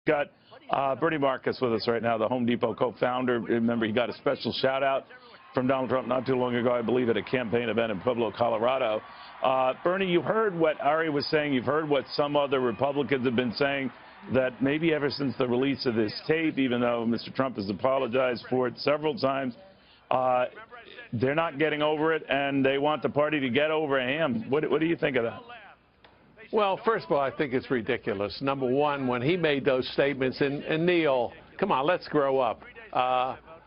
Got Bernie Marcus with us right now, the Home Depot co-founder. Remember, he got a special shout-out from Donald Trump not too long ago, I believe, at a campaign event in Pueblo, Colorado. Bernie, you heard what Ari was saying. You've heard what some other Republicans have been saying, that maybe ever since the release of this tape, even though Mr. Trump has apologized for it several times, they're not getting over it, and they want the party to get over him. What do you think of that? Well, first of all, I think it's ridiculous. Number one, when he made those statements, and Neil, come on, let's grow up.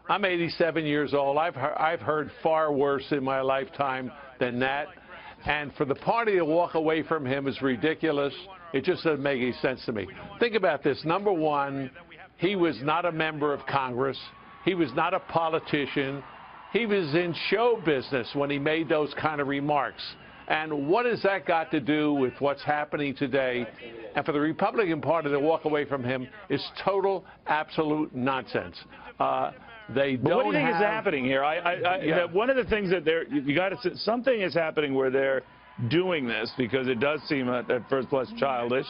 I'm 87 years old. I've heard far worse in my lifetime than that. And for the party to walk away from him is ridiculous. It just doesn't make any sense to me. Think about this. Number one, he was not a member of Congress. He was not a politician. He was in show business when he made those kind of remarks. And what has that got to do with what's happening today? And for the Republican Party to walk away from him is total, absolute nonsense. They don't. But what do you think is happening here? One of the things that you got to, something is happening where they're doing this, because it does seem at first blush childish.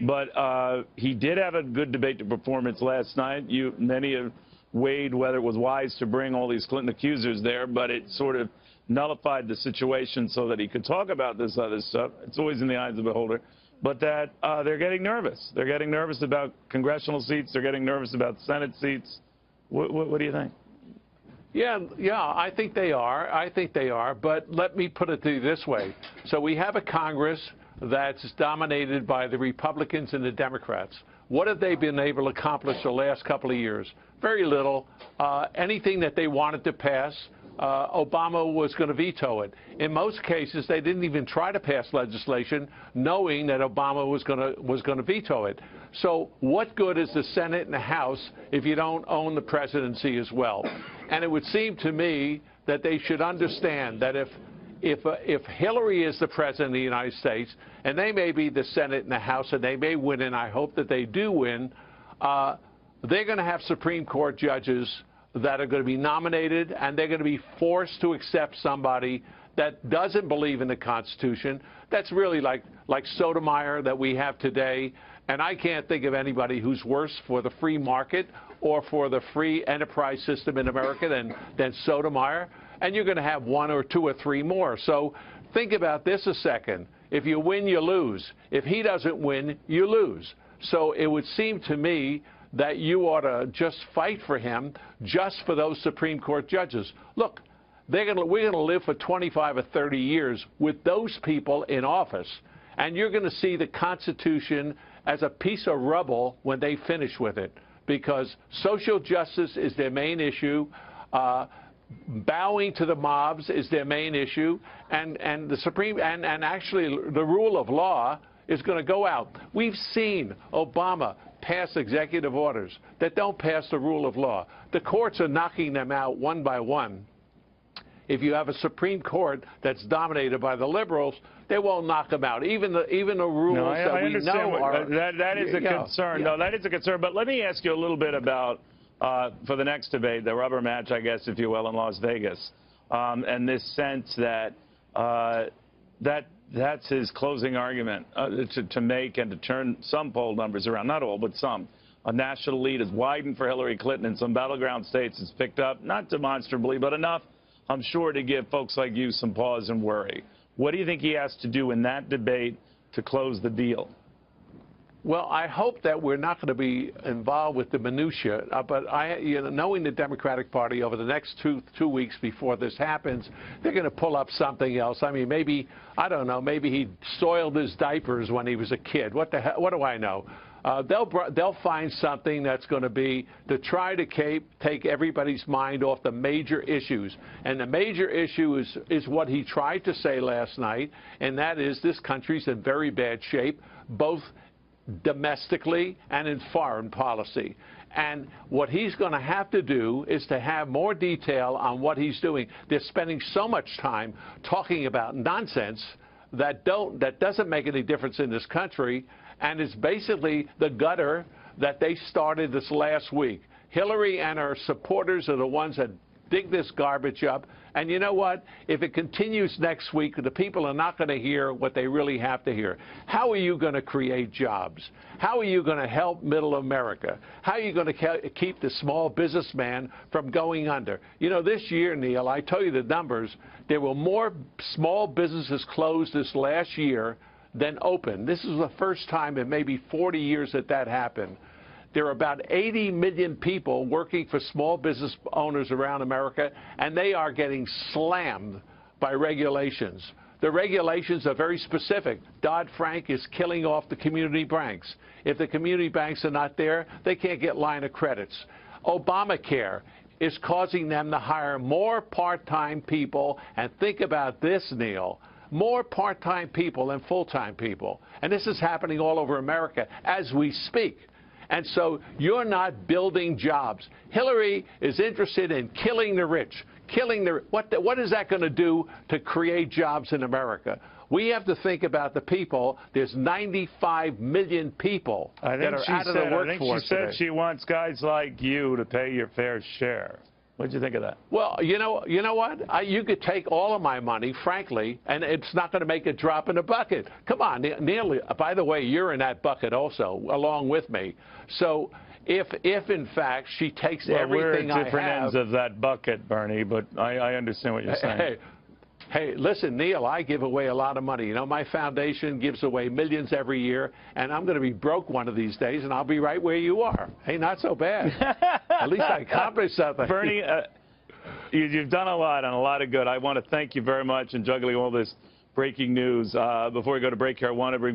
But he did have a good debate performance last night. Many have weighed whether it was wise to bring all these Clinton accusers there, but it sort of nullified the situation so that he could talk about this other stuff. It's always in the eyes of the beholder. But that they're getting nervous. They're getting nervous about congressional seats. They're getting nervous about Senate seats. What do you think? Yeah, I think they are. I think they are. But let me put it to you this way. So we have a Congress that's dominated by the Republicans and the Democrats. What have they been able to accomplish the last couple of years? Very little. Anything that they wanted to pass, Obama was going to veto it. In most cases, they didn't even try to pass legislation knowing that Obama was going to veto it. So what good is the Senate and the House if you don't own the presidency as well? And it would seem to me that they should understand that if Hillary is the president of the United States, and they may be the Senate and the House, and they may win, and I hope that they do win, they're going to have Supreme Court judges that are going to be nominated, and they're going to be forced to accept somebody that doesn't believe in the Constitution. That's really like Sotomayor that we have today. And I can't think of anybody who's worse for the free market or for the free enterprise system in America than Sotomayor. And you're going to have one or two or three more. So think about this a second. If you win, you lose. If he doesn't win, you lose. So it would seem to me that you ought to just fight for him just for those Supreme Court judges. Look, we're going to live for 25 or 30 years with those people in office, and you're going to see the Constitution as a piece of rubble when they finish with it, because social justice is their main issue. Bowing to the mobs is their main issue, and the Supreme and actually the rule of law is going to go out. We've seen Obama pass executive orders that don't pass the rule of law. The courts are knocking them out one by one. If you have a Supreme Court that's dominated by the liberals, they won't knock them out. Even the rules that we know are... That is a concern. No, that is a concern. But let me ask you a little bit about, for the next debate, the rubber match, I guess, if you will, in Las Vegas, and this sense that that's his closing argument to make and to turn some poll numbers around. Not all, but some. A national lead has widened for Hillary Clinton in some battleground states. It's picked up, not demonstrably, but enough, I'm sure, to give folks like you some pause and worry. What do you think he has to do in that debate to close the deal? Well, I hope that we're not going to be involved with the minutia, but knowing the Democratic Party over the next two weeks before this happens, they're going to pull up something else. I mean, maybe, I don't know, maybe he soiled his diapers when he was a kid. What the hell? What do I know? They'll find something that's going to be to try to take everybody's mind off the major issues. And the major issue is what he tried to say last night, and that is this country's in very bad shape, both domestically and in foreign policy. And what he's going to have to do is to have more detail on what he's doing. They're spending so much time talking about nonsense that doesn't make any difference in this country, and it's basically the gutter that they started this last week. Hillary and her supporters are the ones that dig this garbage up. And you know what? If it continues next week, the people are not going to hear what they really have to hear. How are you going to create jobs? How are you going to help middle America? How are you going to keep the small businessman from going under? You know, this year, Neil, I tell you the numbers, there were more small businesses closed this last year than open. This is the first time in maybe 40 years that happened. There are about 80 million people working for small business owners around America, and they are getting slammed by regulations. The regulations are very specific. Dodd-Frank is killing off the community banks. If the community banks are not there, they can't get line of credits. Obamacare is causing them to hire more part-time people, and think about this, Neil, more part-time people than full-time people. And this is happening all over America as we speak. And so you're not building jobs. Hillary is interested in killing the rich. What is that going to do to create jobs in America? We have to think about the people. There's 95 million people that are out of the workforce. I think she said she wants guys like you to pay your fair share. What did you think of that? Well, you know what? You could take all of my money, frankly, and it's not going to make a drop in the bucket. Come on, Neil, by the way, you're in that bucket also, along with me. So if in fact, she takes everything I have... We're at different ends of that bucket, Bernie, but I understand what you're saying. Hey, listen, Neil, I give away a lot of money. You know, my foundation gives away millions every year, and I'm going to be broke one of these days, and I'll be right where you are. Hey, not so bad. At least I accomplished something. Bernie, you've done a lot and a lot of good. I want to thank you very much in juggling all this breaking news. Before we go to break here, I want to bring